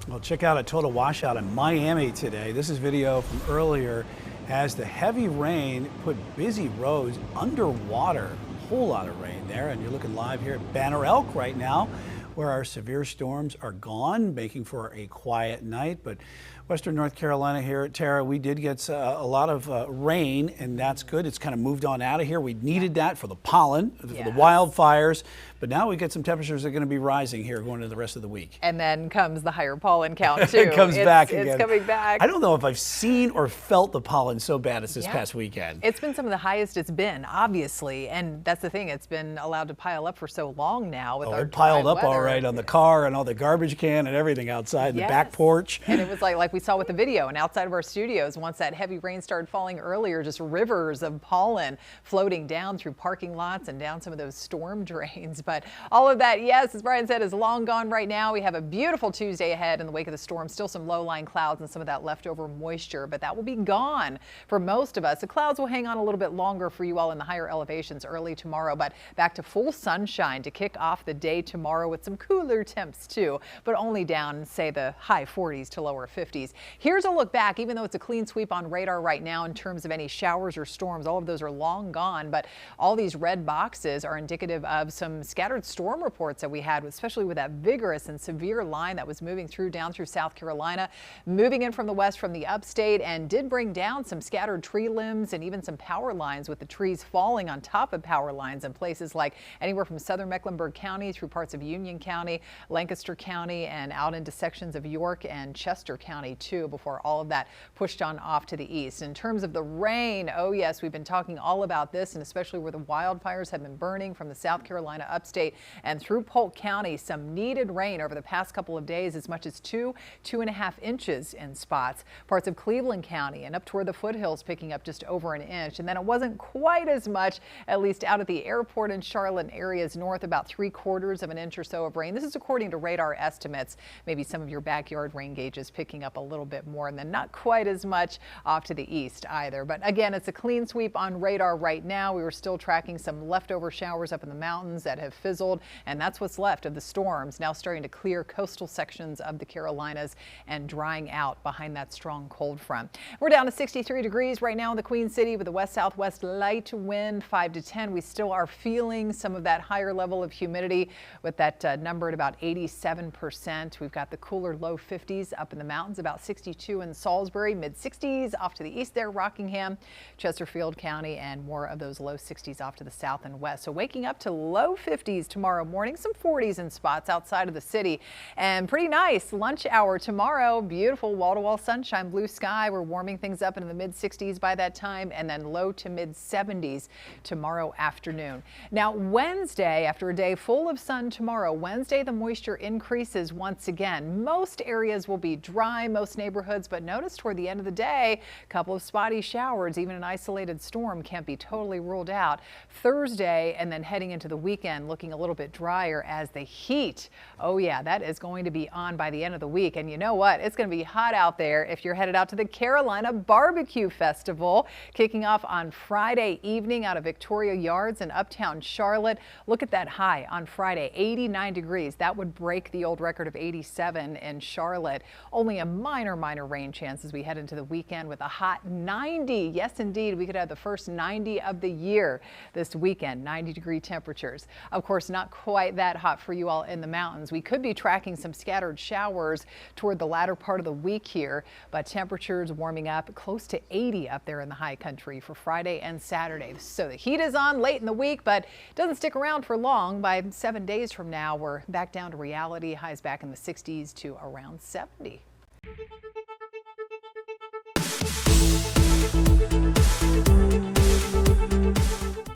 Well, check out a total washout in Miami today. This is video from earlier as the heavy rain put busy roads underwater. A whole lot of rain there, and you're looking live here at Banner Elk right now, where our severe storms are gone, making for a quiet night. But Western North Carolina here, Tara, we did get a lot of rain, and that's good. It's kind of moved on out of here. We needed that for the pollen, for the wildfires, but now we get some temperatures that are going to be rising here going into the rest of the week. And then comes the higher pollen count too. It comes back again. It's coming back. I don't know if I've seen or felt the pollen so bad as this past weekend. It's been some of the highest it's been, obviously, and that's the thing. It's been allowed to pile up for so long now with our it piled up weather. all right on the car and all the garbage can and everything outside the back porch. And it was like we saw with the video and outside of our studios, once that heavy rain started falling earlier, just rivers of pollen floating down through parking lots and down some of those storm drains. But all of that, yes, as Brian said, is long gone right now. We have a beautiful Tuesday ahead in the wake of the storm. Still some low-lying clouds and some of that leftover moisture, but that will be gone for most of us. The clouds will hang on a little bit longer for you all in the higher elevations early tomorrow, but back to full sunshine to kick off the day tomorrow with some cooler temps too, but only down, say, the high 40s to lower 50s. Here's a look back, even though it's a clean sweep on radar right now in terms of any showers or storms. All of those are long gone, but all these red boxes are indicative of some scattered storm reports that we had, especially with that vigorous and severe line that was moving through down through South Carolina, moving in from the west from the upstate, and did bring down some scattered tree limbs and even some power lines, with the trees falling on top of power lines in places like anywhere from southern Mecklenburg County through parts of Union County, Lancaster County, and out into sections of York and Chester County too, before all of that pushed on off to the east. In terms of the rain, oh yes, we've been talking all about this, and especially where the wildfires have been burning from the South Carolina upstate and through Polk County. Some needed rain over the past couple of days, as much as 2.5 inches in spots. Parts of Cleveland County and up toward the foothills picking up just over an inch. And then it wasn't quite as much, at least out at the airport in Charlotte and areas north, about 3/4 of an inch or so of rain. This is according to radar estimates. Maybe some of your backyard rain gauges picking up a little bit more, and then not quite as much off to the east either. But again, it's a clean sweep on radar right now. We were still tracking some leftover showers up in the mountains that have fizzled, and that's what's left of the storms, now starting to clear coastal sections of the Carolinas and drying out behind that strong cold front. We're down to 63 degrees right now in the Queen City with a west-southwest light wind, 5 to 10. We still are feeling some of that higher level of humidity with that number at about 87%. We've got the cooler low 50s up in the mountains, about 62 in Salisbury, mid-60s off to the east there, Rockingham, Chesterfield County, and more of those low 60s off to the south and west. So waking up to low 50s tomorrow morning, some 40s in spots outside of the city, and pretty nice lunch hour tomorrow. Beautiful wall-to-wall sunshine, blue sky. We're warming things up into the mid-60s by that time, and then low to mid-70s tomorrow afternoon. Now Wednesday, after a day full of sun tomorrow, Wednesday the moisture increases once again. Most areas will be dry, most neighborhoods, but notice toward the end of the day, a couple of spotty showers, even an isolated storm can't be totally ruled out. Thursday and then heading into the weekend looking a little bit drier as the heat, oh yeah, that is going to be on by the end of the week. And you know what? It's going to be hot out there if you're headed out to the Carolina Barbecue Festival, kicking off on Friday evening out of Victoria Yards in uptown Charlotte. Look at that high on Friday, 89 degrees. That would break the old record of 87 in Charlotte. Only a minor rain chance as we head into the weekend with a hot 90. Yes, indeed, we could have the first 90 of the year this weekend, 90-degree temperatures. Of course, not quite that hot for you all in the mountains. We could be tracking some scattered showers toward the latter part of the week here, but temperatures warming up close to 80 up there in the high country for Friday and Saturday. So the heat is on late in the week, but it doesn't stick around for long. By 7 days from now, we're back down to reality. Highs back in the 60s to around 70.